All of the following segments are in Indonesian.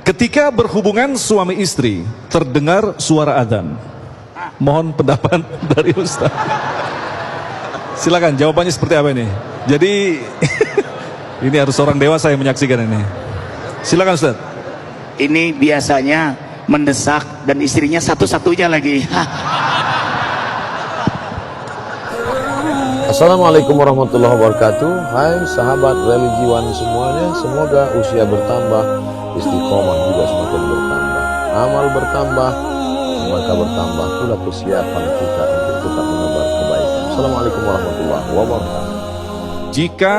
Ketika berhubungan suami istri, terdengar suara adzan. Mohon pendapat dari Ustaz. Silakan, jawabannya seperti apa ini? Jadi, ini harus orang dewasa yang menyaksikan ini. Silakan Ustaz. Ini biasanya mendesak dan istrinya satu-satunya lagi. Assalamualaikum warahmatullahi wabarakatuh. Hai sahabat religiwan semuanya, semoga usia bertambah, istiqomah juga semakin bertambah, amal bertambah, maka bertambah pula kesiapan kita untuk tetap menebar kebaikan. Assalamualaikum warahmatullahi wabarakatuh. Jika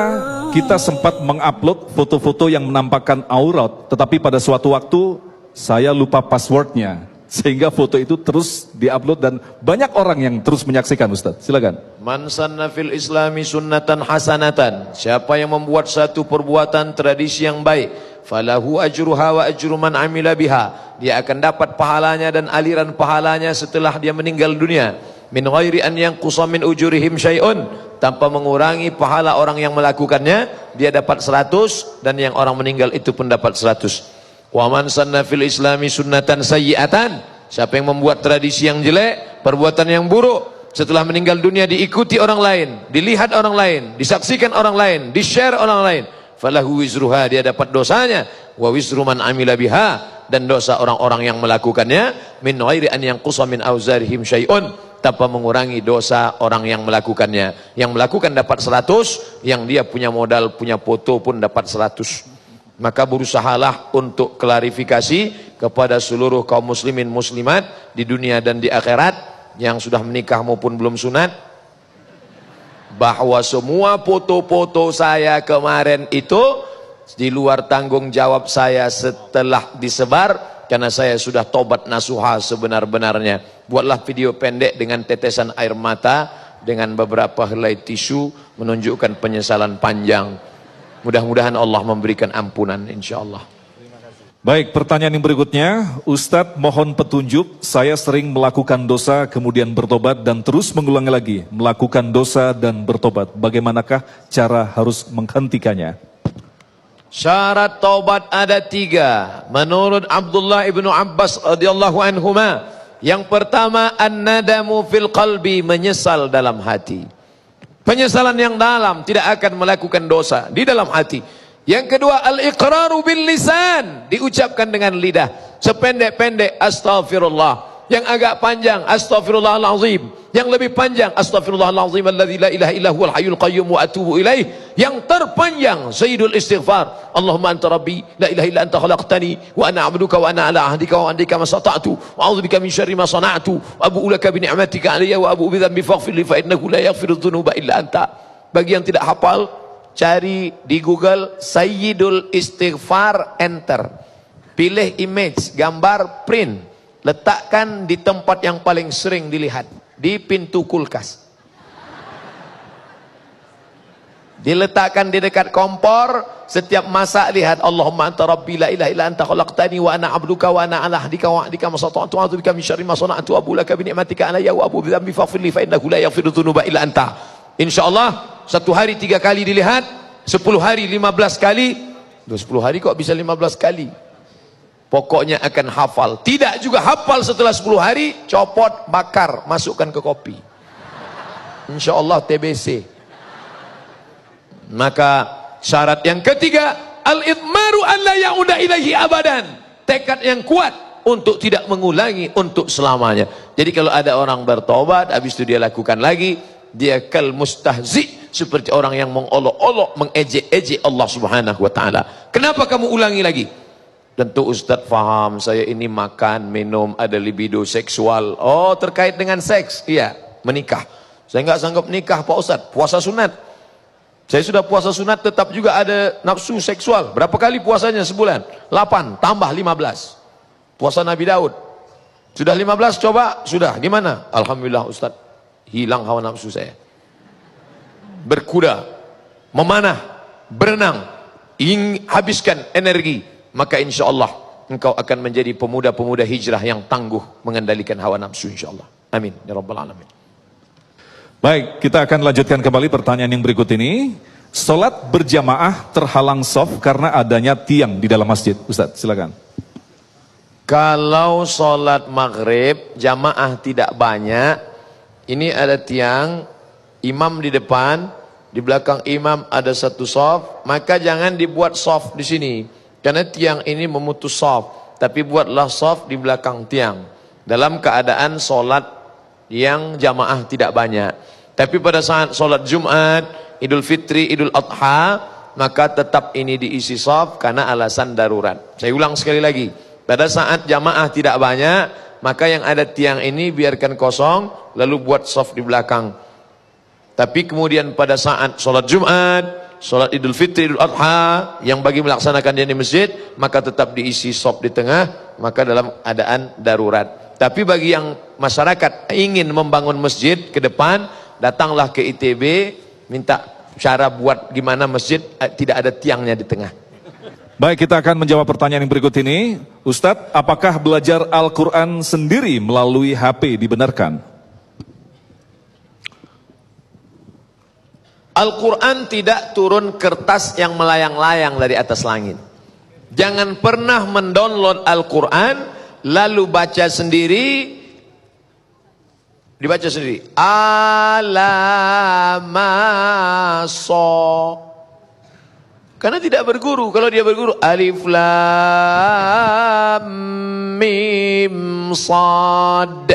kita sempat mengupload foto-foto yang menampakkan aurat, tetapi pada suatu waktu saya lupa passwordnya, sehingga foto itu terus diupload dan banyak orang yang terus menyaksikan. Ustaz, silakan. Man sanna fil islami sunnatan hasanatan, siapa yang membuat satu perbuatan tradisi yang baik, falahu ajruha wa ajru man amila biha, dia akan dapat pahalanya dan aliran pahalanya setelah dia meninggal dunia, min ghairi an yanqusa min ujurihim syai'un, tanpa mengurangi pahala orang yang melakukannya, dia dapat 100 dan yang orang meninggal itu pun dapat 100. Wa man sanna fil islami sunnatan sayyi'atan, siapa yang membuat tradisi yang jelek, perbuatan yang buruk, setelah meninggal dunia diikuti orang lain, dilihat orang lain, disaksikan orang lain, di-share orang lain, falahu wizruha, dia dapat dosanya, wa wizru man amila biha, dan dosa orang-orang yang melakukannya, min ghairi an yanqusa min auzarihim syai'un, tanpa mengurangi dosa orang yang melakukannya. Yang melakukan dapat 100, yang dia punya modal, punya foto pun dapat 100. Maka berusahalah untuk klarifikasi kepada seluruh kaum muslimin muslimat di dunia dan di akhirat, yang sudah menikah maupun belum sunat, bahwa semua foto-foto saya kemarin itu di luar tanggung jawab saya setelah disebar, karena saya sudah tobat nasuha sebenar-benarnya. Buatlah video pendek dengan tetesan air mata, dengan beberapa helai tisu, menunjukkan penyesalan panjang. Mudah-mudahan Allah memberikan ampunan, insyaallah. Baik, pertanyaan yang berikutnya, Ustadz mohon petunjuk, saya sering melakukan dosa kemudian bertobat dan terus mengulangi lagi melakukan dosa dan bertobat. Bagaimanakah cara harus menghentikannya? Syarat taubat ada 3 menurut Abdullah ibnu Abbas radhiyallahu anhuma. Yang pertama, an-nadamu fil qalbi, menyesal dalam hati. Penyesalan yang dalam, tidak akan melakukan dosa di dalam hati. Yang kedua, al-iqraru bil lisan, diucapkan dengan lidah. Sependek-pendek astaghfirullah, yang agak panjang astaghfirullahalazim, yang lebih panjang astaghfirullahalazim alladzi la ilaha illa huwal hayyul qayyum wa atubu ilaih, yang terpanjang sayyidul istighfar, Allahumma anta rabbi la ilaha illa anta khalaqtani wa ana 'abduka wa ana 'ala ahdika wa 'indika ma stata'tu wa a'udzubika min syarri ma sana'tu wa abu'u laka bi ni'matika 'alayya wa abu'u bi dhanbi faghfir li fa innahu la yaghfiru dzunuba illa anta. Bagi yang tidak hafal, cari di Google sayyidul istighfar, enter, pilih image, gambar, print, letakkan di tempat yang paling sering dilihat, di pintu kulkas, diletakkan di dekat kompor. Setiap masak lihat, Allahumma anta rabbi la ilaha illa anta khalaqtani wa ana 'abduka wa ana 'ala ahdika wa wa'dika ma stata'tu wa a'udzu bika min syarri ma sana'tu wa abu laka bi ni'matika 'alayya wa abu bi dhanbi faghfir li fa innahu la yaghfiru dzunuba illa anta. Insyaallah 1 hari 3 kali dilihat, 10 hari 15 kali. 10 hari kok bisa 15 kali? Pokoknya akan hafal. Tidak juga hafal setelah 10 hari, copot, bakar, masukkan ke kopi. Insyaallah TBC. Maka syarat yang ketiga, al-idmaru an la ya'uda ilaihi abadan. Tekad yang kuat untuk tidak mengulangi untuk selamanya. Jadi kalau ada orang bertobat, habis itu dia lakukan lagi, dia kal mustahzi, seperti orang yang mengolok-olok, mengejek-ejek Allah subhanahu wa ta'ala. Kenapa kamu ulangi lagi? Tentu Ustadz faham, saya ini makan, minum, ada libido seksual. Oh, terkait dengan seks? Iya, menikah. Saya nggak sanggup nikah Pak Ustadz, puasa sunat. Saya sudah puasa sunat, tetap juga ada nafsu seksual. Berapa kali puasanya sebulan? 8, tambah 15. Puasa Nabi Daud. Sudah 15 coba? Sudah. Gimana? Alhamdulillah Ustadz, hilang hawa nafsu saya. Berkuda, memanah, berenang, ingin habiskan energi, maka insya Allah engkau akan menjadi pemuda-pemuda hijrah yang tangguh mengendalikan hawa nafsu, insya Allah. Amin ya rabbal alamin. Baik, kita akan lanjutkan kembali pertanyaan yang berikut ini. Salat berjamaah terhalang shaf karena adanya tiang di dalam masjid. Ustaz, silakan. Kalau sholat maghrib jamaah tidak banyak, ini ada tiang, imam di depan, di belakang imam ada satu shaf, maka jangan dibuat shaf di sini, karena tiang ini memutus shaf, tapi buatlah shaf di belakang tiang. Dalam keadaan sholat yang jamaah tidak banyak. Tapi pada saat sholat Jumat, Idul Fitri, Idul Adha, maka tetap ini diisi shaf karena alasan darurat. Saya ulang sekali lagi. Pada saat jamaah tidak banyak, maka yang ada tiang ini biarkan kosong, lalu buat shaf di belakang. Tapi kemudian pada saat sholat Jumat, sholat Idul Fitri, Idul Adha, yang bagi melaksanakannya di masjid, maka tetap diisi shaf di tengah, maka dalam keadaan darurat. Tapi bagi yang masyarakat ingin membangun masjid ke depan, datanglah ke ITB, minta cara buat gimana masjid tidak ada tiangnya di tengah. Baik, kita akan menjawab pertanyaan yang berikut ini. Ustadz, apakah belajar Al-Quran sendiri melalui HP dibenarkan? Al-Quran tidak turun kertas yang melayang-layang dari atas langit. Jangan pernah mendownload Al-Quran, lalu baca sendiri, dibaca sendiri. Alamaso. Karena tidak berguru. Kalau dia berguru, alif lam mim sad.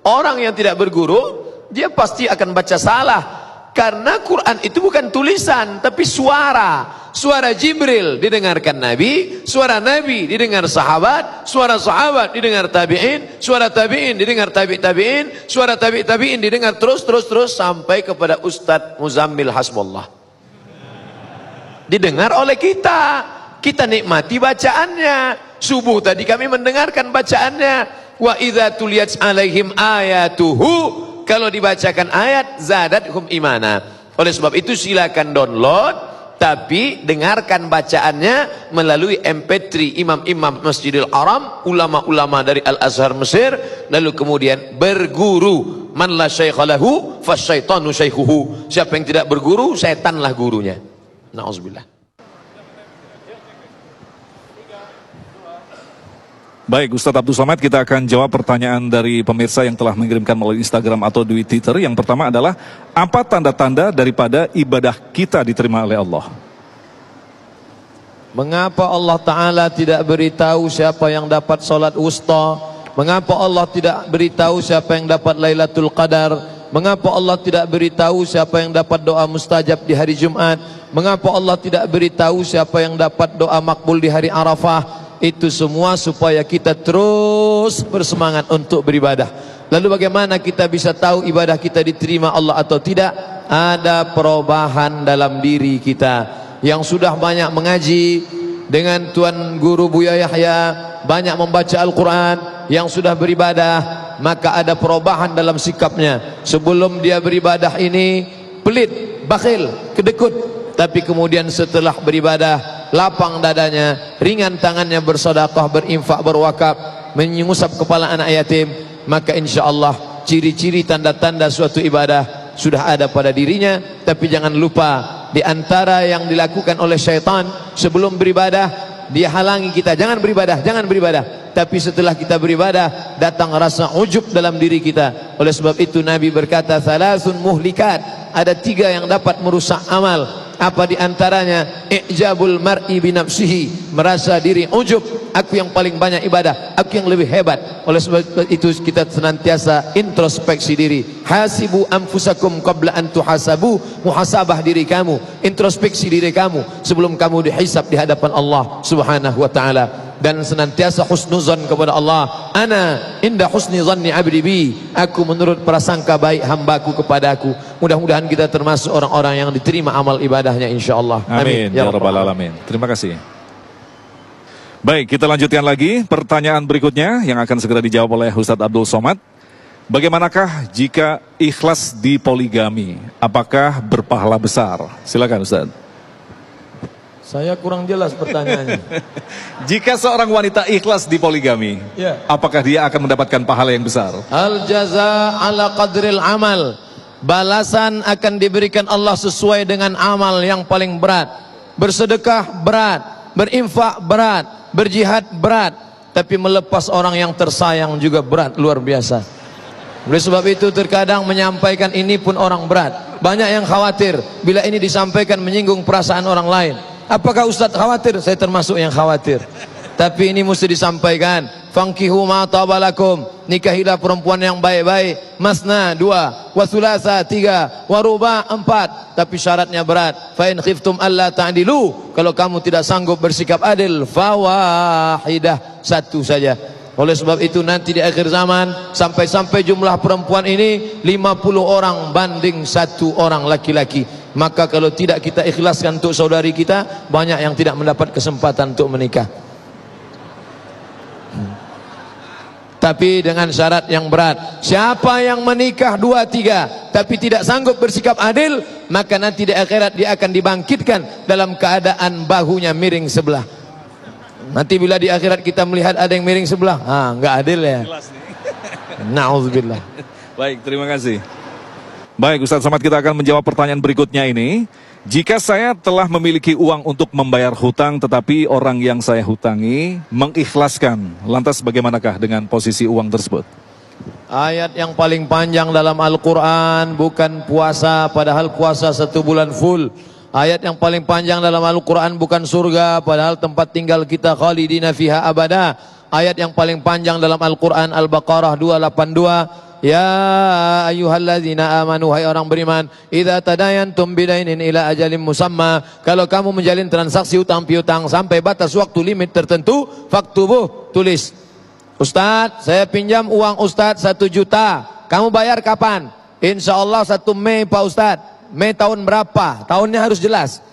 Orang yang tidak berguru, dia pasti akan baca salah. Karena Quran itu bukan tulisan, tapi suara. Suara Jibril didengarkan Nabi, suara Nabi didengar sahabat, suara sahabat didengar tabi'in, suara tabi'in didengar tabi'in, suara tabi'in didengar terus sampai kepada Ustadz Muzammil Hasbullah. Didengar oleh kita, kita nikmati bacaannya. Subuh tadi kami mendengarkan bacaannya. Wa idza tuliyat alaihim ayatuhu, kalau dibacakan ayat zadatuhum imana. Oleh sebab itu silakan download, tapi dengarkan bacaannya melalui MP3 imam-imam Masjidil Haram, ulama-ulama dari Al-Azhar Mesir, lalu kemudian berguru. Man la syaikha lahu fasyaitanu syaikhuhu. Siapa yang tidak berguru, setanlah gurunya. Na'udzubillah. Baik, Ustadz Abdul Somad, kita akan jawab pertanyaan dari pemirsa yang telah mengirimkan melalui Instagram atau di Twitter. Yang pertama adalah, apa tanda-tanda daripada ibadah kita diterima oleh Allah? Mengapa Allah Ta'ala tidak beritahu siapa yang dapat salat wusta? Mengapa Allah tidak beritahu siapa yang dapat Lailatul Qadar? Mengapa Allah tidak beritahu siapa yang dapat doa mustajab di hari Jumat? Mengapa Allah tidak beritahu siapa yang dapat doa makbul di hari Arafah? Itu semua supaya kita terus bersemangat untuk beribadah. Lalu bagaimana kita bisa tahu ibadah kita diterima Allah atau tidak? Ada perubahan dalam diri kita. Yang sudah banyak mengaji dengan Tuan Guru Buya Yahya, banyak membaca Al-Quran, yang sudah beribadah, maka ada perubahan dalam sikapnya. Sebelum dia beribadah ini pelit, bakhil, kedekut, tapi kemudian setelah beribadah lapang dadanya, ringan tangannya bersedekah, berinfak, berwakaf, mengusap kepala anak yatim, maka insyaallah ciri-ciri tanda-tanda suatu ibadah sudah ada pada dirinya. Tapi jangan lupa, di antara yang dilakukan oleh syaitan sebelum beribadah, dia halangi kita, jangan beribadah, jangan beribadah. Tapi setelah kita beribadah, datang rasa ujub dalam diri kita. Oleh sebab itu Nabi berkata, thalathun muhlikat, ada 3 yang dapat merusak amal. Apa di antaranya? I'jabul mar'i binafsihi, merasa diri ujub, aku yang paling banyak ibadah, aku yang lebih hebat. Oleh sebab itu kita senantiasa introspeksi diri. Hasibu anfusakum qabla an tuhasabu, muhasabah diri kamu, introspeksi diri kamu sebelum kamu dihisab di hadapan Allah Subhanahu wa taala. Dan senantiasa husnuzan kepada Allah. Ana inda husni zanni abdi bi, aku menurut prasangka baik hambaku kepadaku. Mudah-mudahan kita termasuk orang-orang yang diterima amal ibadahnya insyaallah. Amin ya rabbal alamin. Terima kasih. Baik, kita lanjutkan lagi pertanyaan berikutnya yang akan segera dijawab oleh Ustadz Abdul Somad. Bagaimanakah jika ikhlas di poligami? Apakah berpahala besar? Silakan Ustadz. Saya kurang jelas pertanyaannya. Jika seorang wanita ikhlas di poligami, Ya. apakah dia akan mendapatkan pahala yang besar? Al jaza ala qadril amal. Balasan akan diberikan Allah sesuai dengan amal yang paling berat. Bersedekah berat, berinfak berat, berjihad berat. tapi melepas orang yang tersayang juga berat luar biasa. Oleh sebab itu terkadang menyampaikan ini pun orang berat. Banyak yang khawatir bila ini disampaikan menyinggung perasaan orang lain. Apakah Ustaz khawatir? Saya termasuk yang khawatir. Tapi ini mesti disampaikan. Fankihu ma tabalakum, nikahilah perempuan yang baik-baik. Masna 2, wa thulatha 3, wa ruba 4. Tapi syaratnya berat. Fa in khiftum alla ta'dilu, kalau kamu tidak sanggup bersikap adil, fawahidah, 1 saja. Oleh sebab itu nanti di akhir zaman sampai-sampai jumlah perempuan ini 50 orang banding 1 orang laki-laki. Maka kalau tidak kita ikhlaskan untuk saudari kita, banyak yang tidak mendapat kesempatan untuk menikah. Tapi dengan syarat yang berat. Siapa yang menikah 2, 3 tapi tidak sanggup bersikap adil, maka nanti di akhirat dia akan dibangkitkan dalam keadaan bahunya miring sebelah. Nanti bila di akhirat kita melihat ada yang miring sebelah, enggak adil ya. Na'udzubillah. Baik, terima kasih. Baik, Ustaz Somad, kita akan menjawab pertanyaan berikutnya ini. Jika saya telah memiliki uang untuk membayar hutang, tetapi orang yang saya hutangi mengikhlaskan, lantas bagaimanakah dengan posisi uang tersebut? Ayat yang paling panjang dalam Al-Quran bukan puasa, padahal puasa 1 bulan full. Ayat yang paling panjang dalam Al-Quran bukan surga, padahal tempat tinggal kita khalidina fiha abada. Ayat yang paling panjang dalam Al-Quran Al-Baqarah 282. Ya ayyuhalladzina amanu, hai orang beriman, idza tadayantum bidainin ila ajalin musamma, kalau kamu menjalin transaksi utang piutang sampai batas waktu limit tertentu, faktubuh, tulis. Ustaz, saya pinjam uang Ustaz 1 juta, kamu bayar kapan? Insyaallah 1 Mei Pak Ustaz. Mei tahun berapa? Tahunnya harus jelas.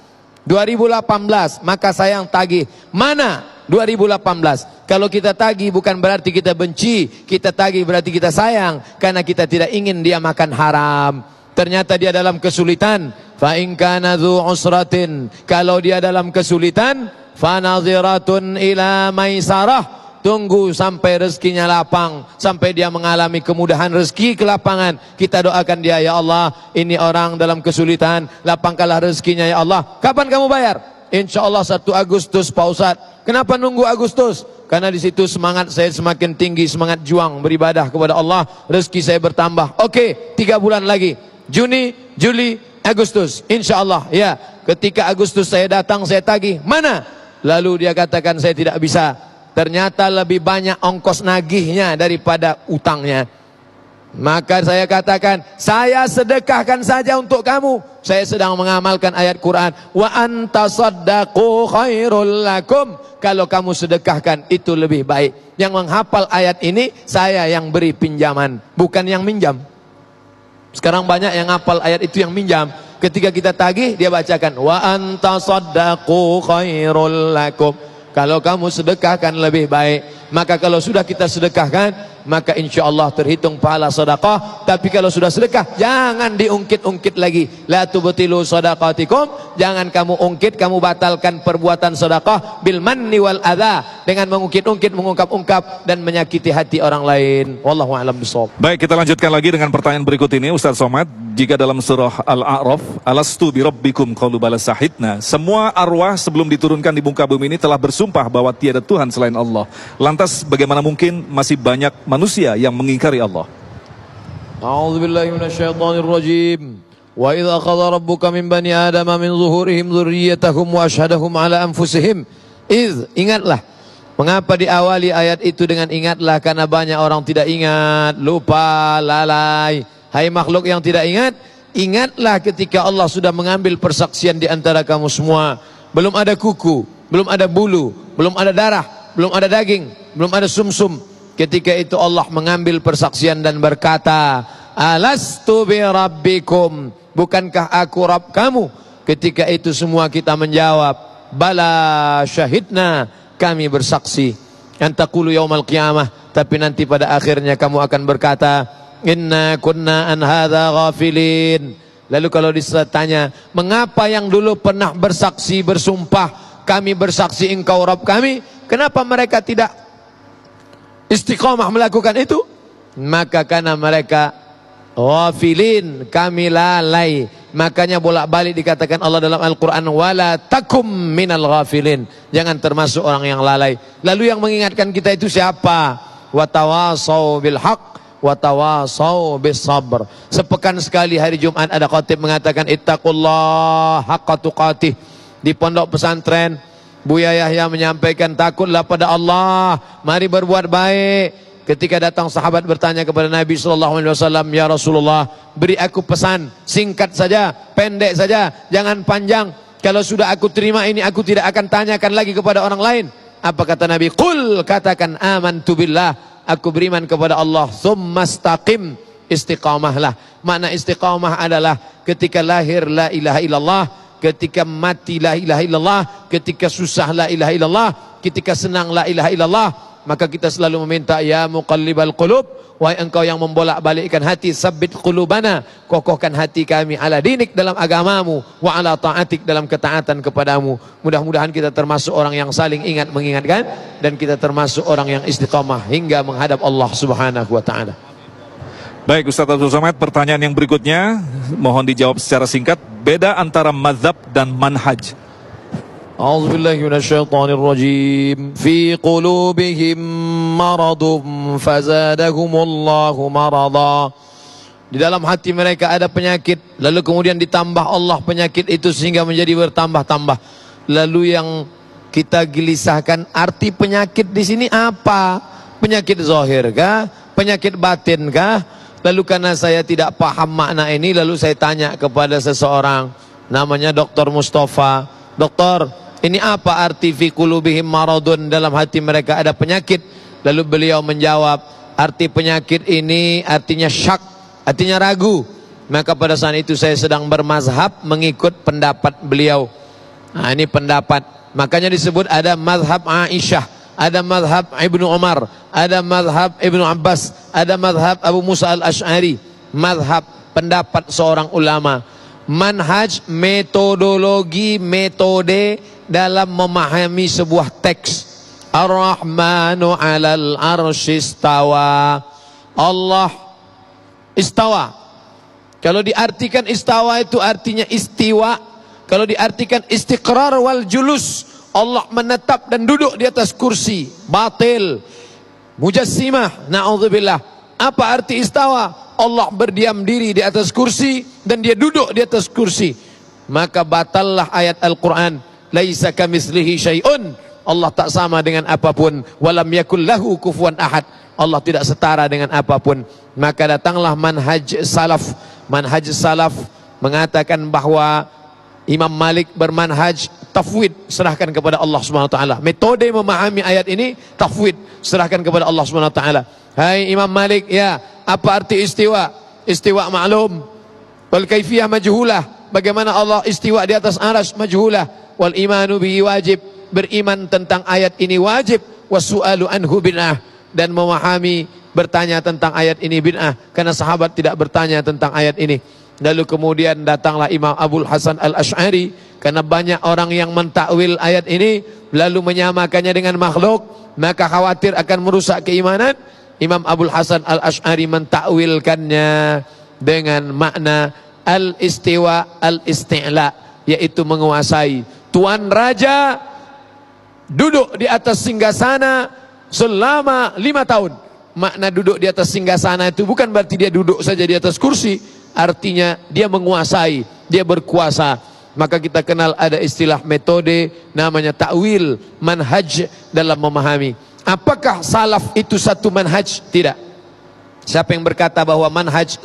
2018, maka saya yang tagih. Mana? 2018. Kalau kita tagih bukan berarti kita benci, kita tagih berarti kita sayang, karena kita tidak ingin dia makan haram. Ternyata dia dalam kesulitan. Fa in kana dzu usratin, kalau dia dalam kesulitan, fa nadhiratun ila maisarah, tunggu sampai rezekinya lapang, sampai dia mengalami kemudahan rezeki kelapangan. Kita doakan dia, ya Allah, ini orang dalam kesulitan, lapangkanlah rezekinya ya Allah. Kapan kamu bayar? Insyaallah 1 Agustus Pak Ustaz. Kenapa nunggu Agustus? Karena di situ semangat saya semakin tinggi, semangat juang beribadah kepada Allah, rezeki saya bertambah. Oke, 3 bulan lagi, Juni, Juli, Agustus, insyaallah. Ya, ketika Agustus saya datang, saya tagih. Mana? Lalu dia katakan saya tidak bisa. Ternyata lebih banyak ongkos nagihnya daripada utangnya. Maka saya katakan, saya sedekahkan saja untuk kamu. Saya sedang mengamalkan ayat Quran. Wa antasaddaqu khairul lakum. Kalau kamu sedekahkan itu lebih baik. Yang menghafal ayat ini saya yang beri pinjaman, bukan yang minjam. Sekarang banyak yang hafal ayat itu yang minjam. Ketika kita tagih dia bacakan wa antasaddaqu khairul lakum. Kalau kamu sedekahkan lebih baik. Maka kalau sudah kita sedekahkan, maka insya Allah terhitung pahala sedekah. Tapi kalau sudah sedekah, jangan diungkit-ungkit lagi. La tubtilu sadaqatikum, jangan kamu ungkit, kamu batalkan perbuatan sedekah bil manni wal adza, dengan mengungkit-ungkit, mengungkap-ungkap dan menyakiti hati orang lain. Wallahu a'lam bishawab. Baik, kita lanjutkan lagi dengan pertanyaan berikut ini, Ustaz Somad. Jika dalam surah Al-A'raf, alastu birabbikum qalu bala sahidna, semua arwah sebelum diturunkan di muka bumi ini telah bersumpah bahwa tiada Tuhan selain Allah. Lantas bagaimana mungkin masih banyak manusia yang mengingkari Allah? A'udzubillahi minasyaitonirrajim. Wa idza akhadha rabbuka min bani adama min zuhurihim dzurriyyatahum wa asyhadahum ala anfusihim. Ingatlah. Mengapa diawali ayat itu dengan ingatlah? Karena banyak orang tidak ingat, lupa, lalai. Hai makhluk yang tidak ingat, ingatlah ketika Allah sudah mengambil persaksian di antara kamu semua. Belum ada kuku, belum ada bulu, belum ada darah, belum ada daging, belum ada sumsum. Ketika itu Allah mengambil persaksian dan berkata, alastu bi rabbikum, bukankah aku Rabb kamu? Ketika itu semua kita menjawab, bala syahidna, kami bersaksi. Antaqulu yaumal qiyamah, tapi nanti pada akhirnya kamu akan berkata, inna kunna an hadza ghafilin. Lalu kalau ditanya, mengapa yang dulu pernah bersaksi, bersumpah, kami bersaksi engkau Rabb kami, kenapa mereka tidak istiqamah melakukan itu? Maka karena mereka ghafilin, kami lalai. Makanya bolak-balik dikatakan Allah dalam Al-Quran, wala takum minal ghafilin, jangan termasuk orang yang lalai. Lalu yang mengingatkan kita itu siapa? Watawasau bil haq, watawasau bis sabr. Sepekan sekali hari Jumat ada khatib mengatakan ittaqullah haqqa tuqatih. Di pondok pesantren Buya Yahya menyampaikan, takutlah pada Allah, mari berbuat baik. Ketika datang sahabat bertanya kepada Nabi SAW, ya Rasulullah, beri aku pesan, singkat saja, pendek saja, jangan panjang. Kalau sudah aku terima ini, aku tidak akan tanyakan lagi kepada orang lain. Apa kata Nabi? Qul, katakan amantu billah, aku beriman kepada Allah. Thumma istaqim, istiqamahlah. Makna istiqamah adalah ketika lahir la ilaha illallah, ketika mati la ilaha illallah, ketika susah la ilaha illallah, ketika senang la ilaha illallah. Maka kita selalu meminta, ya muqallibal qulub, wahai engkau yang membolak-balikkan hati, sabbit qulubana, kokohkan hati kami ala dinik, dalam agamamu, wa ala ta'atik, dalam ketaatan kepadamu. Mudah-mudahan kita termasuk orang yang saling ingat mengingatkan, dan kita termasuk orang yang istiqamah hingga menghadap Allah Subhanahu wa ta'ala. Baik Ustaz Abdul Somad, pertanyaan yang berikutnya mohon dijawab secara singkat. Beda antara mazhab dan manhaj. A'udzubillahi minasyaitonirrajim. Fi qulubihim maradun fazadahumullahu marada. Di dalam hati mereka ada penyakit, lalu kemudian ditambah Allah penyakit itu sehingga menjadi bertambah-tambah. Lalu yang kita gelisahkan, arti penyakit di sini apa? Penyakit zahir kah? Penyakit batin kah? Lalu karena saya tidak paham makna ini, lalu saya tanya kepada seseorang namanya Dr. Mustafa. Dokter, ini apa arti fi qulubihim maradun, dalam hati mereka ada penyakit? Lalu beliau menjawab, arti penyakit ini artinya syak, artinya ragu. Maka pada saat itu saya sedang bermazhab mengikut pendapat beliau. Nah, ini pendapat, makanya disebut ada mazhab Aisyah, ada mazhab Ibnu Umar, ada mazhab Ibnu Abbas, ada mazhab Abu Musa al-Ash'ari. Mazhab, pendapat seorang ulama. Manhaj, metodologi, metode dalam memahami sebuah teks. Ar-Rahmanu 'alal arsy istawa. Allah istawa. Kalau diartikan istawa itu artinya istiwa. Kalau diartikan istiqrar wal julus, Allah menetap dan duduk di atas kursi. Batil, mujassimah, na'udzubillah. Apa arti istawa? Allah berdiam diri di atas kursi dan dia duduk di atas kursi. Maka batallah ayat Al-Quran, laisa kamitslihi syai'un, Allah tak sama dengan apapun. Walam yakul lahu kufuwan ahad, Allah tidak setara dengan apapun. Maka datanglah manhaj salaf. Manhaj salaf mengatakan bahwa Imam Malik bermanhaj tafwid, serahkan kepada Allah Subhanahu wa taala. Metode memahami ayat ini tafwid, serahkan kepada Allah Subhanahu wa taala. Hai Imam Malik, ya, apa arti istiwa? Istiwa maklum, wal kaifiyah majhulah. Bagaimana Allah istiwa di atas arsy majhulah. Wal imanu bihi wajib, beriman tentang ayat ini wajib. Wasu'alu anhu bid'ah, dan memahami, bertanya tentang ayat ini bid'ah, karena sahabat tidak bertanya tentang ayat ini. Lalu kemudian datanglah Imam Abul Hasan al-Ash'ari, karena banyak orang yang mentakwil ayat ini lalu menyamakannya dengan makhluk, maka khawatir akan merusak keimanan. Imam Abul Hasan al-Ash'ari mentakwilkannya dengan makna al-istiwa al-isti'la, yaitu menguasai. Tuan Raja duduk di atas singgasana selama 5 tahun. Makna duduk di atas singgasana itu bukan berarti dia duduk saja di atas kursi, artinya dia menguasai, dia berkuasa. Maka kita kenal ada istilah metode namanya ta'wil, manhaj dalam memahami. Apakah salaf itu satu manhaj? Tidak. Siapa yang berkata bahwa manhaj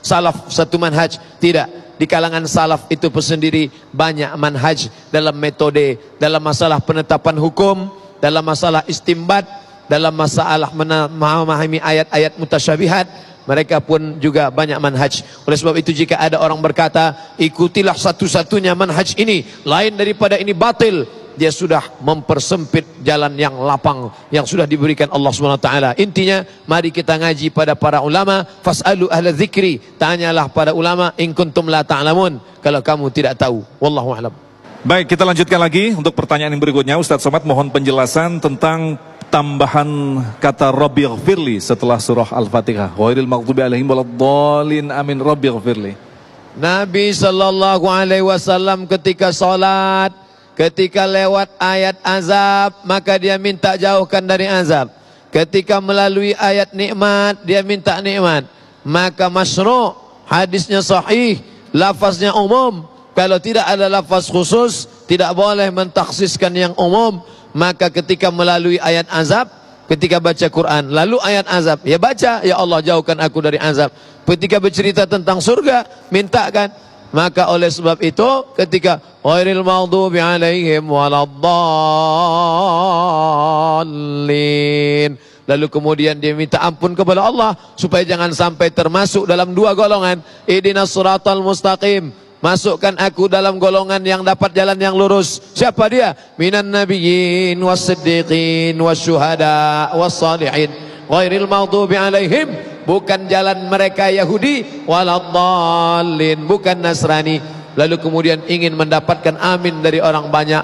salaf satu manhaj? Tidak. Di kalangan salaf itu sendiri banyak manhaj dalam metode, dalam masalah penetapan hukum, dalam masalah istimbat, dalam masalah memahami ayat-ayat mutasyabihat. Mereka pun juga banyak manhaj. Oleh sebab itu jika ada orang berkata ikutilah satu-satunya manhaj ini, lain daripada ini batil, dia sudah mempersempit jalan yang lapang yang sudah diberikan Allah SWT. Intinya mari kita ngaji pada para ulama. Fas'alu ahla dzikri, tanyalah pada ulama, in kuntum la ta'lamun, kalau kamu tidak tahu. Wallahu a'lam. Baik, kita lanjutkan lagi untuk pertanyaan yang berikutnya. Ustaz Somad mohon penjelasan tentang tambahan kata Rabbighfirli setelah surah Al-Fatihah. Ghairil maghdubi alaihim waladdallin, amin. Rabbighfirli. Nabi sallallahu alaihi wasallam ketika salat, ketika lewat ayat azab, maka dia minta jauhkan dari azab. Ketika melalui ayat nikmat, dia minta nikmat. Maka masyru', hadisnya sahih, lafaznya umum. Kalau tidak ada lafaz khusus, tidak boleh mentakhsiskan yang umum. Maka ketika melalui ayat azab, ketika baca Quran, lalu ayat azab, ya baca, ya Allah jauhkan aku dari azab. Ketika bercerita tentang surga, mintakan. Maka oleh sebab itu, ketika ghairil maghdubi alaihim waladdallin, lalu kemudian dia minta ampun kepada Allah supaya jangan sampai termasuk dalam dua golongan. Ihdinas siratal mustaqim, masukkan aku dalam golongan yang dapat jalan yang lurus. Siapa dia? Minan nabiyyin was-siddiqin wasyuhada was-salihin. Ghairil maghdubi alaihim, bukan jalan mereka Yahudi, waladdallin, bukan Nasrani. Lalu kemudian ingin mendapatkan amin dari orang banyak.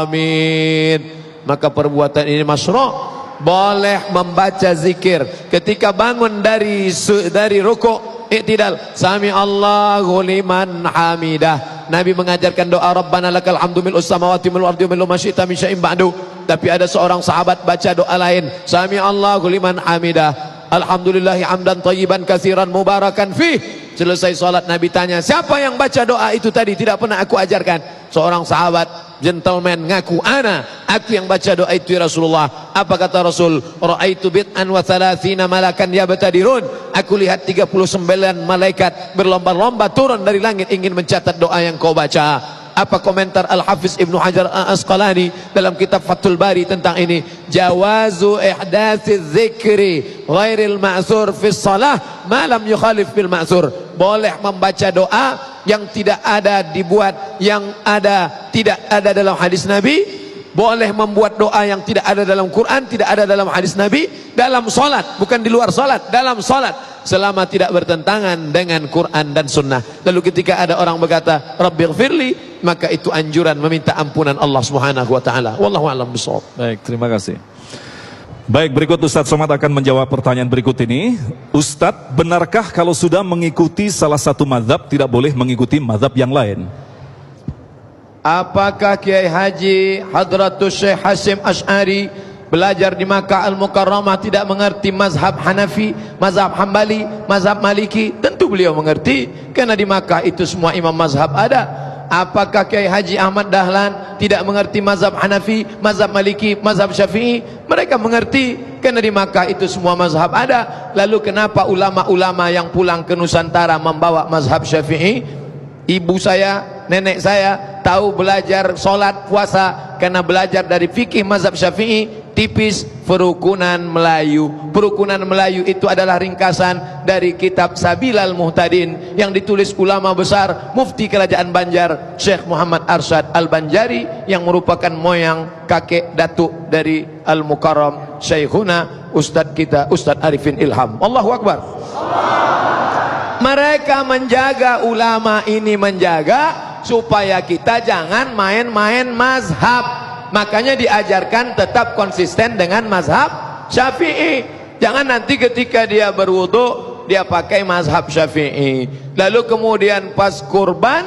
Amin. Maka perbuatan ini masyru'. Boleh membaca zikir ketika bangun dari rukuk, i'tidal, sami Allahu liman hamidah. Nabi mengajarkan doa Rabbana lakal hamdu mil'us samawati wal ardi wa ma syi'ta min syai'in ba'du. Tapi ada seorang sahabat baca doa lain, sami Allahu liman hamidah, alhamdulillahi hamdan thayyiban katsiran mubarakan fih. Selesai salat Nabi tanya, siapa yang baca doa itu tadi? Tidak pernah aku ajarkan. Seorang sahabat gentleman ngaku, aku yang baca doa itu ya Rasulullah. Apa kata Rasul? Ra'aitu bid'an wa thalathina malakan yabtadirun. Aku lihat 39 malaikat berlomba-lomba turun dari langit ingin mencatat doa yang kau baca. Apa komentar Al-Hafiz Ibnu Hajar Al-Asqalani dalam kitab Fathul Bari tentang ini? Jawazu ihdatsiz zikri ghairil ma'zur fi shalah ma lam yukhalif bil ma'zur. Boleh membaca doa yang tidak ada dibuat, yang ada tidak ada dalam hadis Nabi. Boleh membuat doa yang tidak ada dalam Quran, tidak ada dalam hadis Nabi, dalam salat, bukan di luar salat, dalam salat, selama tidak bertentangan dengan Quran dan Sunnah. Lalu ketika ada orang berkata Rabbighfirli, maka itu anjuran meminta ampunan Allah Subhanahu wa taala. Wallahu a'lam bishawab. Baik, terima kasih. Baik, berikut Ustadz Somad akan menjawab pertanyaan berikut ini. Ustadz, benarkah kalau sudah mengikuti salah satu mazhab tidak boleh mengikuti mazhab yang lain? Apakah Kiai Haji Hadratus Syekh Hasyim Asy'ari belajar di Makkah Al-Mukarramah tidak mengerti mazhab Hanafi, mazhab Hambali, mazhab Maliki? Tentu beliau mengerti, karena di Makkah itu semua imam mazhab ada. Apakah Kiai Haji Ahmad Dahlan tidak mengerti mazhab Hanafi, mazhab Maliki, mazhab Syafi'i? Mereka mengerti, karena di Makkah itu semua mazhab ada. Lalu kenapa ulama-ulama yang pulang ke Nusantara membawa mazhab Syafi'i? Ibu saya, nenek saya tahu belajar sholat, puasa karena belajar dari fikih mazhab Syafi'i. Tipis Perukunan Melayu. Perukunan Melayu itu adalah ringkasan dari kitab Sabilal Muhtadin yang ditulis ulama besar Mufti Kerajaan Banjar Syekh Muhammad Arsyad Al-Banjari, yang merupakan moyang kakek datuk dari Al-Mukarram Syekhuna Ustadz kita Ustadz Arifin Ilham. Allahu Akbar. Mereka menjaga, ulama ini menjaga supaya kita jangan main-main mazhab. Makanya diajarkan tetap konsisten dengan mazhab Syafi'i. Jangan nanti ketika dia berwudu dia pakai mazhab Syafi'i, lalu kemudian pas kurban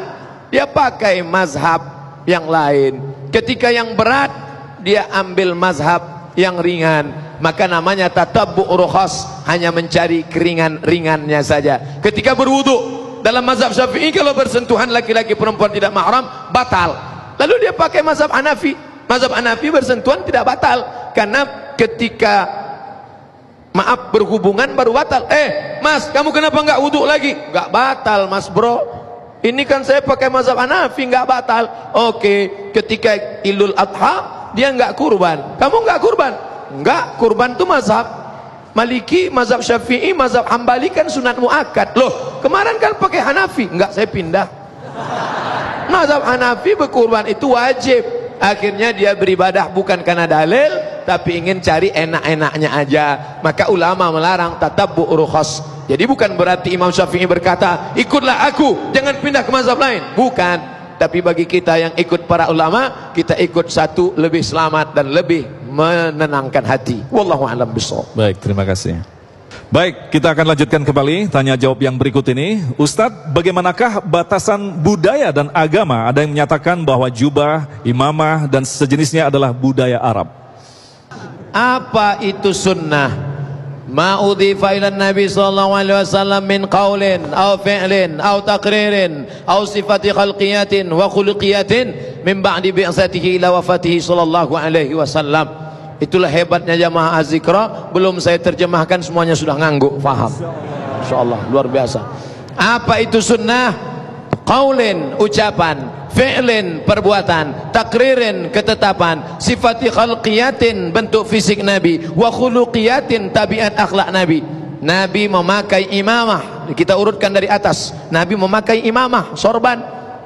dia pakai mazhab yang lain. Ketika yang berat dia ambil mazhab yang ringan. Maka namanya tatabbu' rukhas, hanya mencari keringan-ringannya saja. Ketika berwudu dalam mazhab Syafi'i, kalau bersentuhan laki-laki perempuan tidak mahram batal. Lalu dia pakai mazhab Hanafi. Mazhab Hanafi bersentuhan tidak batal, karena ketika berhubungan baru batal. Mas, kamu kenapa nggak wudhu lagi? Nggak batal mas bro, ini kan saya pakai mazhab Hanafi, nggak batal. Oke, ketika Idul Adha dia nggak kurban, kamu nggak kurban? Nggak, kurban itu mazhab Maliki, mazhab Syafi'i, mazhab Hambali kan sunat muakkad. Loh, kemarin kan pakai Hanafi. Nggak, saya pindah. Mazhab Hanafi berkurban itu wajib. Akhirnya dia beribadah bukan karena dalil, tapi ingin cari enak-enaknya aja. Maka ulama melarang tatabbu' rukhas. Jadi bukan berarti Imam Syafi'i berkata ikutlah aku, jangan pindah ke mazhab lain. Bukan. Tapi bagi kita yang ikut para ulama, kita ikut satu lebih selamat dan lebih menenangkan hati. Wallahu a'lam bishawab. Baik, terima kasih. Baik, kita akan lanjutkan kembali tanya jawab yang berikut ini. Ustadz, bagaimanakah batasan budaya dan agama? Ada yang menyatakan bahwa jubah, imamah, dan sejenisnya adalah budaya Arab. Apa itu sunnah? Ma udhifa ila Nabi sallallahu alaihi wasallam min qaulin aw fi'lin aw taqririn aw sifati khalqiyatin wa khuluqiyatin min ba'di bi'satihi ila wafatihi sallallahu alaihi wasallam. Itulah hebatnya jamaah Az-Zikra. Belum saya terjemahkan, semuanya sudah ngangguk, faham. Insyaallah luar biasa. Apa itu sunnah? Qaulin, ucapan, fi'lin, perbuatan, takririn, ketetapan, sifati khalqiyatin, bentuk fisik Nabi, wa khuluqiyatin, tabiat akhlak Nabi. Nabi memakai imamah, kita urutkan dari atas. Nabi memakai imamah, sorban,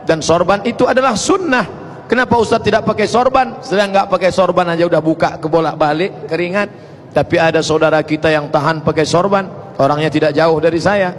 dan sorban itu adalah sunnah. Kenapa Ustaz tidak pakai sorban? Sedang nggak pakai sorban aja udah buka ke bolak-balik keringat. Tapi ada saudara kita yang tahan pakai sorban, orangnya tidak jauh dari saya,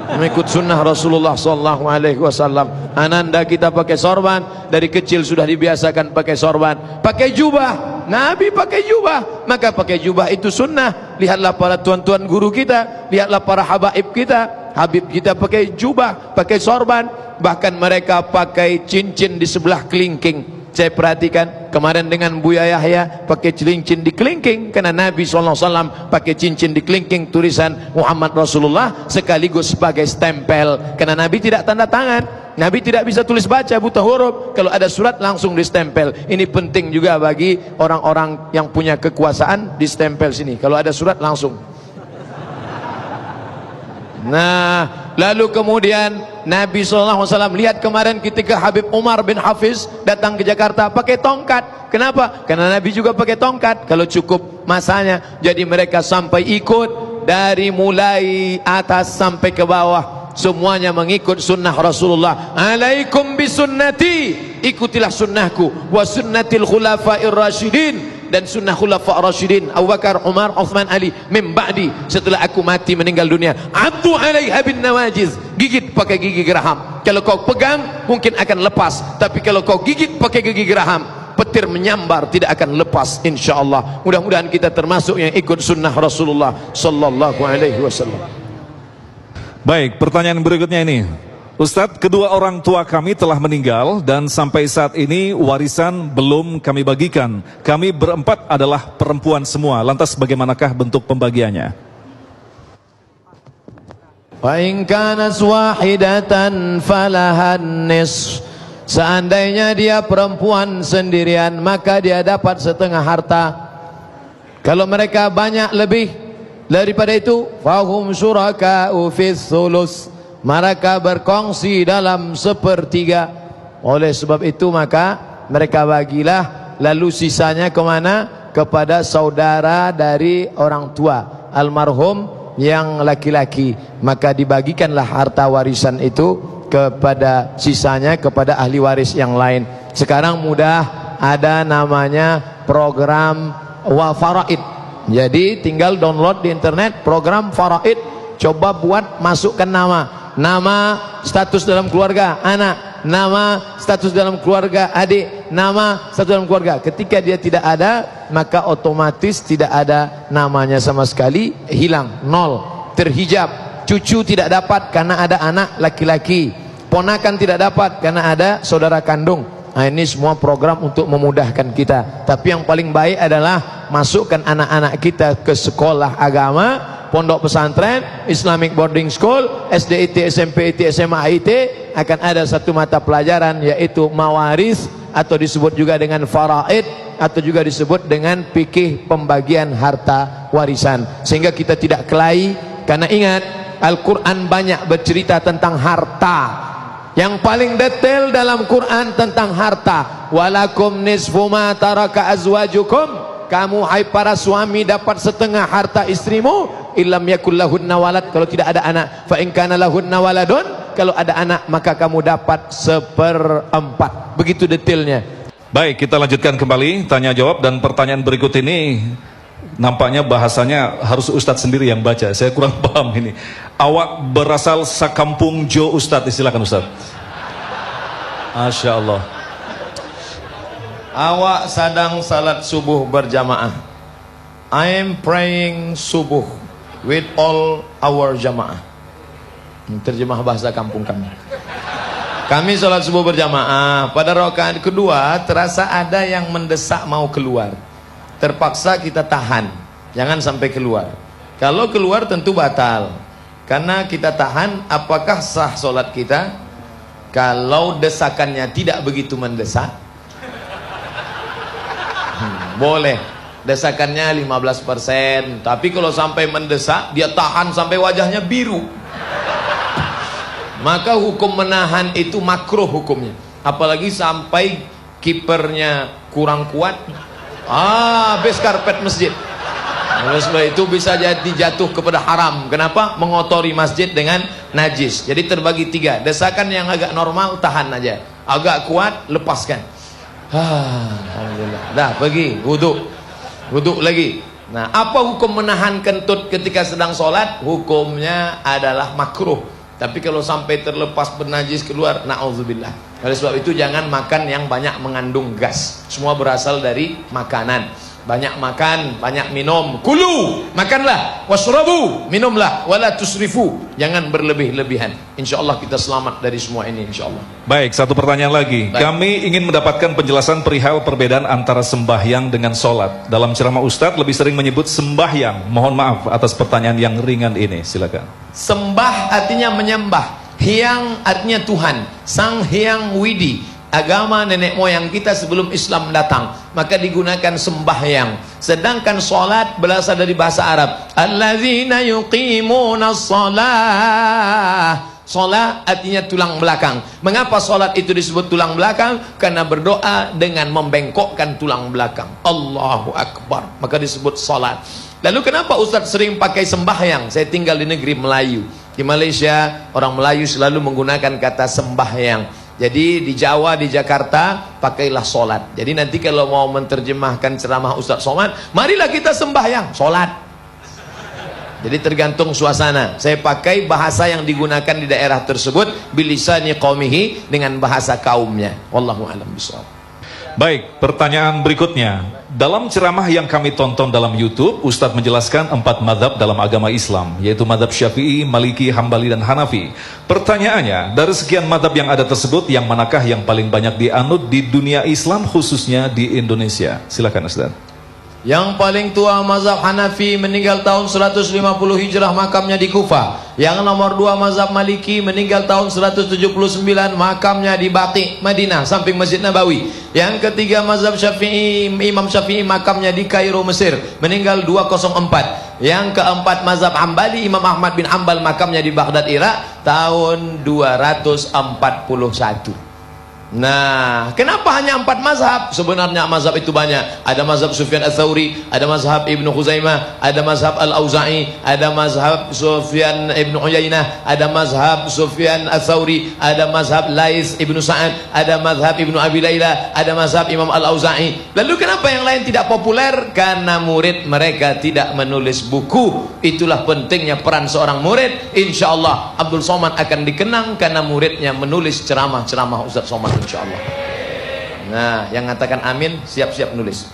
mengikut sunnah Rasulullah sallallahu alaihi wasallam. Ananda kita pakai sorban, dari kecil sudah dibiasakan pakai sorban. Pakai jubah, Nabi pakai jubah, maka pakai jubah itu sunnah. Lihatlah para tuan-tuan guru kita, lihatlah para habaib kita, habib kita pakai jubah, pakai sorban. Bahkan mereka pakai cincin di sebelah kelingking. Saya perhatikan kemarin dengan Buya Yahya pakai cincin di kelingking, karena Nabi SAW pakai cincin di kelingking tulisan Muhammad Rasulullah sekaligus sebagai stempel, karena Nabi tidak tanda tangan, Nabi tidak bisa tulis baca, buta huruf. Kalau ada surat langsung distempel. Ini penting juga bagi orang-orang yang punya kekuasaan, distempel sini. Kalau ada surat langsung. Nah, lalu kemudian Nabi SAW lihat kemarin ketika Habib Umar bin Hafiz datang ke Jakarta pakai tongkat. Kenapa? Karena Nabi juga pakai tongkat kalau cukup masanya. Jadi mereka sampai ikut dari mulai atas sampai ke bawah, semuanya mengikut sunnah Rasulullah. Alaikum bisunnati, ikutilah sunnahku, wa sunnatil khulafair rasyidin, dan sunnah khulafa rasyidin Abu Bakar, Umar, Uthman, Ali min ba'di, setelah aku mati meninggal dunia. Addu alaiha bin nawajiz, gigit pakai gigi geraham. Kalau kau pegang mungkin akan lepas, tapi kalau kau gigit pakai gigi geraham, petir menyambar tidak akan lepas insyaallah. Mudah-mudahan kita termasuk yang ikut sunnah Rasulullah sallallahu alaihi wasallam. Baik, pertanyaan berikutnya ini. Ustadz, kedua orang tua kami telah meninggal dan sampai saat ini warisan belum kami bagikan. Kami berempat adalah perempuan semua. Lantas bagaimanakah bentuk pembagiannya? Wa in kanas wahidatan falahan nisf. Seandainya dia perempuan sendirian, maka dia dapat setengah harta. Kalau mereka banyak lebih daripada itu, fahum syuraka'u fis sulus, mereka berkongsi dalam sepertiga. Oleh sebab itu maka mereka bagilah, lalu sisanya kemana? Kepada saudara dari orang tua almarhum yang laki-laki. Maka dibagikanlah harta warisan itu kepada sisanya kepada ahli waris yang lain. Sekarang mudah, ada namanya program faraid. Jadi tinggal download di internet program faraid, coba buat, masukkan nama, status dalam keluarga anak, nama, status dalam keluarga adik, nama, status dalam keluarga. Ketika dia tidak ada, maka otomatis tidak ada namanya sama sekali, hilang, nol, terhijab. Cucu tidak dapat karena ada anak laki-laki, ponakan tidak dapat karena ada saudara kandung. Nah, ini semua program untuk memudahkan kita. Tapi yang paling baik adalah masukkan anak-anak kita ke sekolah agama, pondok pesantren, Islamic boarding school, SD IT, SMP IT, SMA IT. Akan ada satu mata pelajaran yaitu mawaris, atau disebut juga dengan faraid, atau juga disebut dengan fikih pembagian harta warisan, sehingga kita tidak kelahi. Karena ingat, Al-Quran banyak bercerita tentang harta. Yang paling detail dalam Quran tentang harta. Walakum nisfu ma taraka azwajukum, kamu hai para suami dapat setengah harta istrimu, illam yakul lahunna walad, kalau tidak ada anak. Fa in kana lahunna waladun, kalau ada anak maka kamu dapat 1/4. Begitu detailnya. Baik, kita lanjutkan kembali tanya jawab, dan pertanyaan berikut ini nampaknya bahasanya harus Ustadz sendiri yang baca. Saya kurang paham ini. Awak berasal sakampung Jo Ustadz, silakan Ustadz. Masya Allah. Awak sedang salat subuh berjamaah. I am praying subuh with all our jamaah. Terjemah bahasa kampung kami. Kami sholat subuh berjamaah. Pada rakaat kedua terasa ada yang mendesak mau keluar. Terpaksa kita tahan, jangan sampai keluar. Kalau keluar tentu batal. Karena kita tahan, apakah sah sholat kita? Kalau desakannya tidak begitu mendesak, boleh. Desakannya 15%. Tapi kalau sampai mendesak, dia tahan sampai wajahnya biru, maka hukum menahan itu makruh hukumnya. Apalagi sampai kipernya kurang kuat, habis karpet masjid. Oleh sebab itu bisa jadi jatuh kepada haram. Kenapa? Mengotori masjid dengan najis. Jadi terbagi tiga. Desakan yang agak normal tahan aja, agak kuat lepaskan. Alhamdulillah. Dah pergi wudhu lagi. Nah, apa hukum menahan kentut ketika sedang sholat? Hukumnya adalah makruh. Tapi kalau sampai terlepas bernajis keluar, na'udzubillah. Oleh sebab itu jangan makan yang banyak mengandung gas. Semua berasal dari makanan. Banyak makan, banyak minum. Kulu, makanlah. Wasrabu, minumlah. Wala tusrifu, jangan berlebih-lebihan. InsyaAllah kita selamat dari semua ini, insyaAllah. Baik, satu pertanyaan lagi. Baik. Kami ingin mendapatkan penjelasan perihal perbedaan antara sembahyang dengan sholat. Dalam ceramah Ustadz lebih sering menyebut sembahyang. Mohon maaf atas pertanyaan yang ringan ini. Silakan. Sembah artinya menyembah. Hyang artinya Tuhan. Sang Hyang Widi, agama nenek moyang kita sebelum Islam datang, maka digunakan sembahyang. Sedangkan solat berasal dari bahasa Arab, alladzina yuqimuna shalah. Solat artinya tulang belakang. Mengapa solat itu disebut tulang belakang? Karena berdoa dengan membengkokkan tulang belakang. Allahu Akbar, maka disebut solat. Lalu kenapa Ustadz sering pakai sembahyang? Saya tinggal di negeri Melayu. Di Malaysia orang Melayu selalu menggunakan kata sembahyang. Jadi di Jawa, di Jakarta, pakailah solat. Jadi nanti kalau mau menerjemahkan ceramah Ustadz Somad, marilah kita sembahyang, solat. Jadi tergantung suasana. Saya pakai bahasa yang digunakan di daerah tersebut, bilisani qaumihi, dengan bahasa kaumnya. Wallahu a'lam bishawab. Baik, pertanyaan berikutnya. Dalam ceramah yang kami tonton dalam YouTube, Ustadz menjelaskan 4 madhab dalam agama Islam, yaitu madhab Syafi'i, Maliki, Hambali, dan Hanafi. Pertanyaannya, dari sekian madhab yang ada tersebut, yang manakah yang paling banyak dianut di dunia Islam, khususnya di Indonesia? Silakan Ustadz. Yang paling tua mazhab Hanafi, meninggal tahun 150 Hijrah, makamnya di Kufah. Yang nomor 2 mazhab Maliki, meninggal tahun 179, makamnya di Baqi, Madinah, samping Masjid Nabawi. Yang ketiga mazhab Syafi'i, Imam Syafi'i, makamnya di Kairo, Mesir, meninggal 204. Yang keempat mazhab Hambali, Imam Ahmad bin Hanbal, makamnya di Baghdad, Irak, tahun 241. Nah, kenapa hanya 4 mazhab? Sebenarnya mazhab itu banyak. Ada mazhab Sufyan Ats-Tsauri, ada mazhab Ibnu Khuzaimah, ada mazhab Al-Auza'i, ada mazhab Sufyan Ibnu Uyainah, ada mazhab Sufyan Ats-Tsauri, ada mazhab Lais Ibnu Sa'ad, ada mazhab Ibnu Abi Laila, ada mazhab Imam Al-Auza'i. Lalu kenapa yang lain tidak populer? Karena murid mereka tidak menulis buku. Itulah pentingnya peran seorang murid. InsyaAllah Abdul Somad akan dikenang karena muridnya menulis ceramah-ceramah Ustadz Somad, insyaallah. Nah, yang mengatakan amin siap-siap nulis.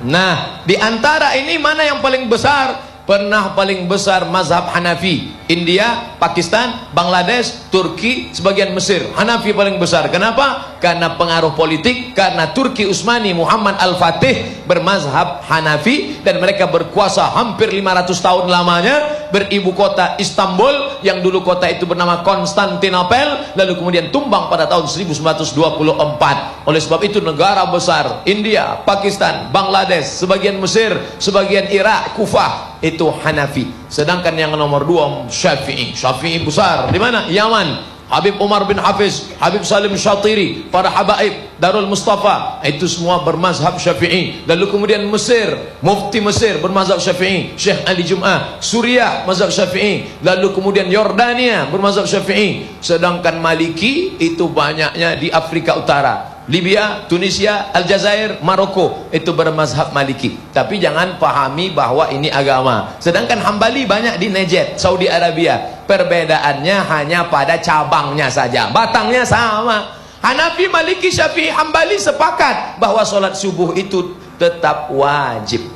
Nah, di antara ini mana yang paling besar? Pernah paling besar mazhab Hanafi, India, Pakistan, Bangladesh, Turki, sebagian Mesir. Hanafi paling besar. Kenapa? Karena pengaruh politik. Karena Turki Utsmani Muhammad Al-Fatih bermazhab Hanafi, dan mereka berkuasa hampir 500 tahun lamanya, beribu kota Istanbul, yang dulu kota itu bernama Konstantinopel, lalu kemudian tumbang pada tahun 1924. Oleh sebab itu negara besar India, Pakistan, Bangladesh, sebagian Mesir, sebagian Irak, Kufah, itu Hanafi. Sedangkan yang nomor 2 Syafi'i. Syafi'i besar di mana? Yaman. Habib Umar bin Hafiz, Habib Salim Syatiri, para habaib Darul Mustafa, itu semua bermazhab Syafi'i. Lalu kemudian Mesir, mufti Mesir bermazhab Syafi'i, Syekh Ali Jum'ah. Suriah mazhab Syafi'i. Lalu kemudian Yordania bermazhab Syafi'i. Sedangkan Maliki itu banyaknya di Afrika Utara, Libya, Tunisia, Aljazair, Maroko, itu bermazhab Maliki. Tapi jangan pahami bahwa ini agama. Sedangkan Hambali banyak di Najd, Saudi Arabia. Perbedaannya hanya pada cabangnya saja, batangnya sama. Hanafi, Maliki, Syafi'i, Hambali sepakat bahwa sholat subuh itu tetap wajib.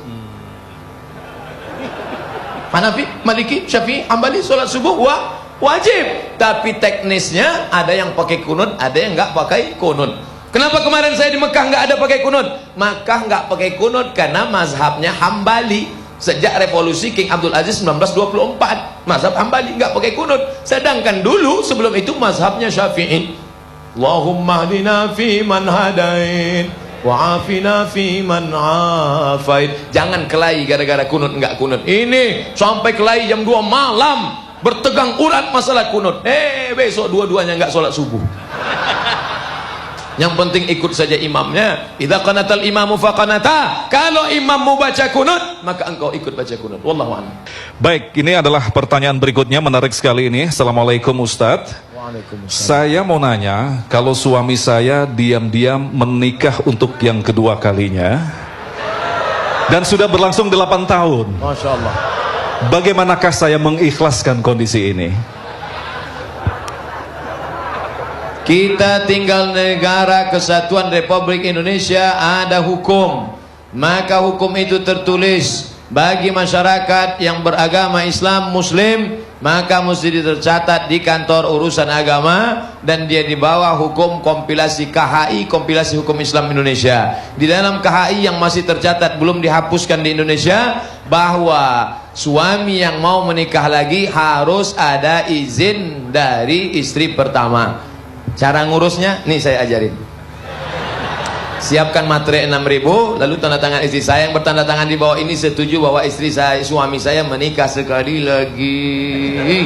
Hanafi, Maliki, Syafi'i, Hambali sholat subuh wajib. Tapi teknisnya ada yang pakai kunut, ada yang nggak pakai kunut. Kenapa kemarin saya di Mekah nggak ada pakai kunut? Mekah nggak pakai kunut karena mazhabnya Hambali. Sejak revolusi King Abdul Aziz 1924, mazhab Hambali nggak pakai kunut. Sedangkan dulu sebelum itu mazhabnya Syafi'i. Allahumma hdina fi man hadain wa afina fi man afait. Jangan kelahi gara-gara kunut enggak kunut. Ini sampai kelahi jam 2 malam bertegang urat masalah kunut. Besok dua-duanya enggak sholat subuh. Yang penting ikut saja imamnya. Idza qanatal imamu faqanata. Kalau imammu baca kunut, maka engkau ikut baca kunut. Wallahu a'lam. Baik, ini adalah pertanyaan berikutnya, menarik sekali ini. Assalamualaikum Ustadz. Saya mau nanya, kalau suami saya diam-diam menikah untuk yang kedua kalinya dan sudah berlangsung 8 tahun, Masya Allah, bagaimanakah saya mengikhlaskan kondisi ini? Kita tinggal negara kesatuan Republik Indonesia, ada hukum. Maka hukum itu tertulis bagi masyarakat yang beragama Islam Muslim, maka mesti tercatat di kantor urusan agama, dan dia di bawah hukum kompilasi KHI, kompilasi hukum Islam Indonesia. Di dalam KHI yang masih tercatat belum dihapuskan di Indonesia, bahwa suami yang mau menikah lagi harus ada izin dari istri pertama. Cara ngurusnya nih saya ajarin. Siapkan materi 6.000, lalu tanda tangan istri saya. Yang bertanda tangan di bawah ini setuju bahwa istri saya, suami saya menikah sekali lagi.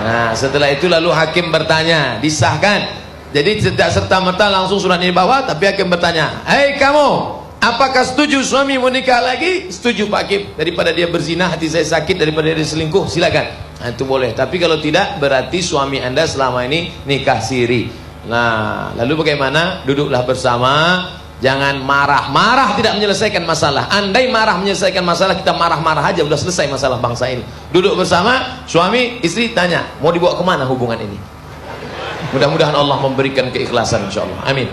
Nah, setelah itu lalu hakim bertanya, disahkan. Jadi tidak serta-merta langsung surat ini bawah, tapi hakim bertanya, "Hei kamu, apakah setuju suami menikah lagi?" "Setuju Pak Hakim, daripada dia berzina hati saya sakit, daripada dia selingkuh, silakan." Nah, itu boleh. Tapi kalau tidak, berarti suami Anda selama ini nikah siri. Nah, lalu bagaimana? Duduklah bersama. Jangan marah-marah, tidak menyelesaikan masalah. Andai marah menyelesaikan masalah, kita marah-marah aja, udah selesai masalah bangsa ini. Duduk bersama, suami istri tanya, mau dibawa kemana hubungan ini? Mudah-mudahan Allah memberikan keikhlasan, insyaallah. Amin.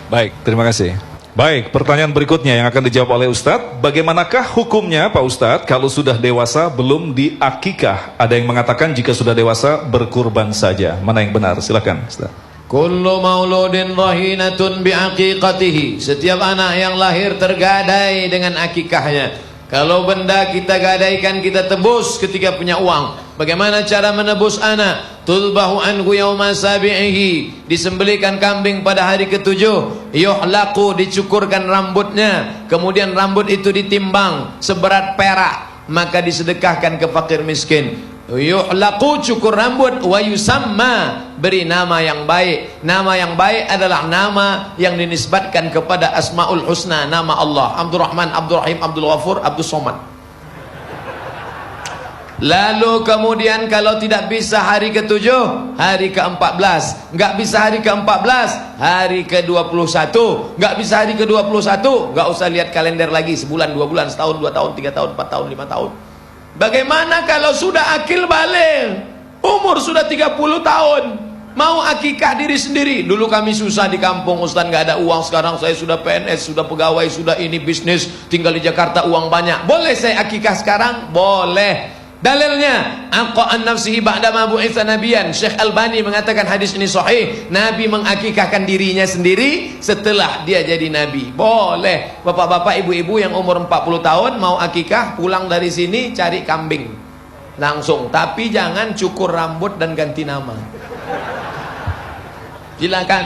Baik, terima kasih. Baik, pertanyaan berikutnya yang akan dijawab oleh Ustadz. Bagaimanakah hukumnya Pak Ustadz kalau sudah dewasa belum diakikah? Ada yang mengatakan jika sudah dewasa berkurban saja. Mana yang benar? Silakan Ustadz. Kullu mauludin rahinatun biaqiqatihi. Setiap anak yang lahir tergadai dengan akikahnya. Kalau benda kita gadaikan, kita tebus ketika punya uang. Bagaimana cara menebus anak? Tulbahu anhu yawma sabi'ihi. Disembelikan kambing pada hari ke-7. Yuhlaqu, dicukurkan rambutnya. Kemudian rambut itu ditimbang seberat perak, maka disedekahkan ke fakir miskin. Yuhlaqu, cukur rambut. Wa yusamma, beri nama yang baik. Nama yang baik adalah nama yang dinisbatkan kepada Asmaul Husna, nama Allah. Abdul Rahman, Abdul Rahim, Abdul Ghafur, Abdul Somad. Lalu kemudian kalau tidak bisa hari ke-7, hari ke-14. Enggak bisa hari ke-14, hari ke-21. Enggak bisa hari ke-21, enggak usah lihat kalender lagi. Sebulan, 2 bulan, setahun, 2 tahun, 3 tahun, 4 tahun, 5 tahun. Bagaimana kalau sudah akil balik, umur sudah 30 tahun, mau akikah diri sendiri? Dulu kami susah di kampung, Ustaz, nggak ada uang. Sekarang saya sudah PNS, sudah pegawai, sudah ini bisnis, tinggal di Jakarta, uang banyak. Boleh saya akikah sekarang? Boleh. Dalilnya, aqa'an nafsihi ba'dama bu'itsa nabiyan. Syekh Albani mengatakan hadis ini sahih. Nabi mengakikahkan dirinya sendiri setelah dia jadi nabi. Boleh. Bapak-bapak, ibu-ibu yang umur 40 tahun mau akikah, pulang dari sini cari kambing langsung, tapi jangan cukur rambut dan ganti nama. Silakan.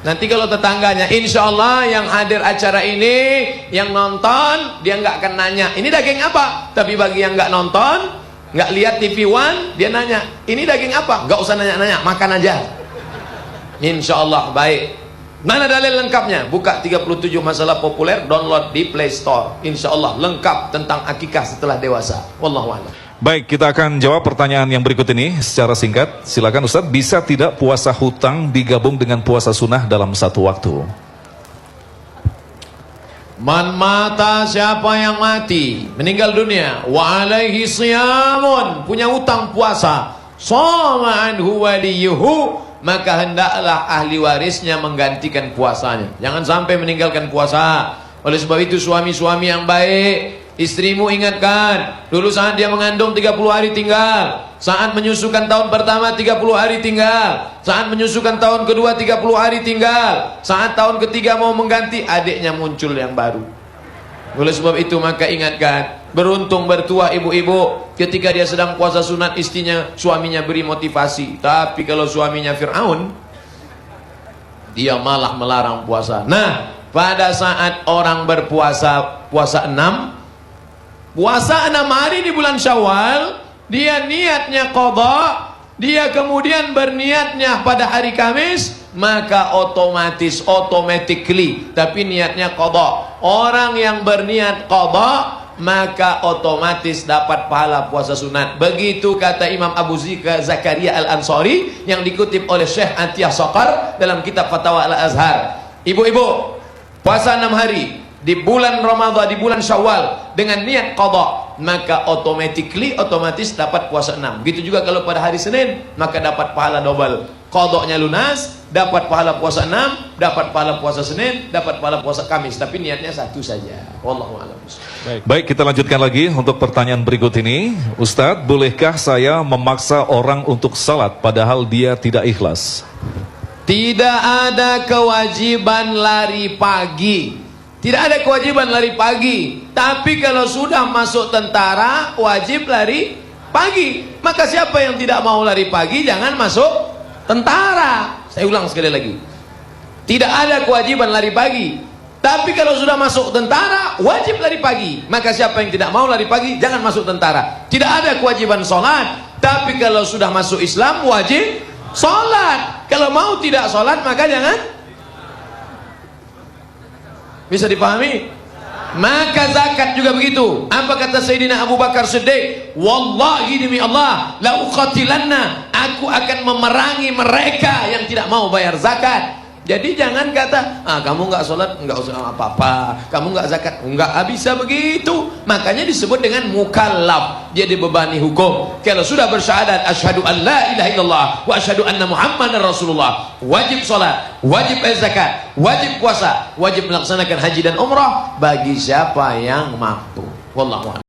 Nanti kalau tetangganya, insya Allah yang hadir acara ini, yang nonton, dia nggak akan nanya ini daging apa. Tapi bagi yang nggak nonton, nggak lihat TV One, dia nanya ini daging apa. Nggak usah nanya-nanya, makan aja. Insya Allah baik. Mana dalil lengkapnya? Buka 37 masalah populer, download di Play Store. Insya Allah lengkap tentang akikah setelah dewasa. Wallahu a'lam. Baik, kita akan jawab pertanyaan yang berikut ini secara singkat. Silakan Ustadz, bisa tidak puasa hutang digabung dengan puasa sunnah dalam satu waktu? Man mata, siapa yang mati meninggal dunia, wa alaihi siyamun, punya hutang puasa, shoma anhu waliyuhu, maka hendaklah ahli warisnya menggantikan puasanya. Jangan sampai meninggalkan puasa. Oleh sebab itu suami-suami yang baik, istrimu ingatkan, dulu saat dia mengandung 30 hari tinggal, saat menyusukan tahun pertama 30 hari tinggal, saat menyusukan tahun kedua 30 hari tinggal, saat tahun ketiga mau mengganti, adiknya muncul yang baru. Oleh sebab itu maka ingatkan, beruntung bertuah ibu-ibu ketika dia sedang puasa sunat, istrinya, suaminya beri motivasi. Tapi kalau suaminya Fir'aun, dia malah melarang puasa. Nah, pada saat orang berpuasa, puasa 6 hari di bulan Syawal, dia niatnya qadha, dia kemudian berniatnya pada hari Kamis, maka automatically, tapi niatnya qadha. Orang yang berniat qadha, maka otomatis dapat pahala puasa sunat. Begitu kata Imam Abu Zakaria Al-Ansari yang dikutip oleh Syekh Atiyah Saqar dalam kitab Fatawa Al-Azhar. Ibu-ibu, puasa 6 hari di bulan Ramadan, di bulan Syawal dengan niat qadha, maka otomatis dapat puasa 6. Begitu juga kalau pada hari Senin, maka dapat pahala double. Qadha-nya lunas, dapat pahala puasa 6, dapat pahala puasa Senin, dapat pahala puasa Kamis, tapi niatnya satu saja. Wallahu a'lam. Baik, kita lanjutkan lagi untuk pertanyaan berikut ini. Ustadz, bolehkah saya memaksa orang untuk salat padahal dia tidak ikhlas? Tidak ada kewajiban lari pagi. Tidak ada kewajiban lari pagi. Tapi kalau sudah masuk tentara, wajib lari pagi. Maka siapa yang tidak mau lari pagi, jangan masuk tentara. Saya ulang sekali lagi. Tidak ada kewajiban lari pagi. Tapi kalau sudah masuk tentara, wajib lari pagi. Maka siapa yang tidak mau lari pagi, jangan masuk tentara. Tidak ada kewajiban sholat. Tapi kalau sudah masuk Islam, wajib sholat. Kalau mau tidak sholat, maka jangan. Bisa dipahami? Maka zakat juga begitu. Apa kata Sayyidina Abu Bakar Siddiq? Wallahi demi Allah, la uqatilanna, aku akan memerangi mereka yang tidak mau bayar zakat. Jadi jangan kata, kamu nggak sholat, nggak usah apa-apa, kamu nggak zakat, nggak bisa begitu. Makanya disebut dengan mukallaf, dia dibebani hukum. Kalau sudah bersyahadat asyhadu an la ilaha illallah wa asyhadu anna muhammadar rasulullah, wajib sholat, wajib bayar zakat, wajib puasa, wajib melaksanakan haji dan umrah bagi siapa yang mampu. Wallahu a'lam.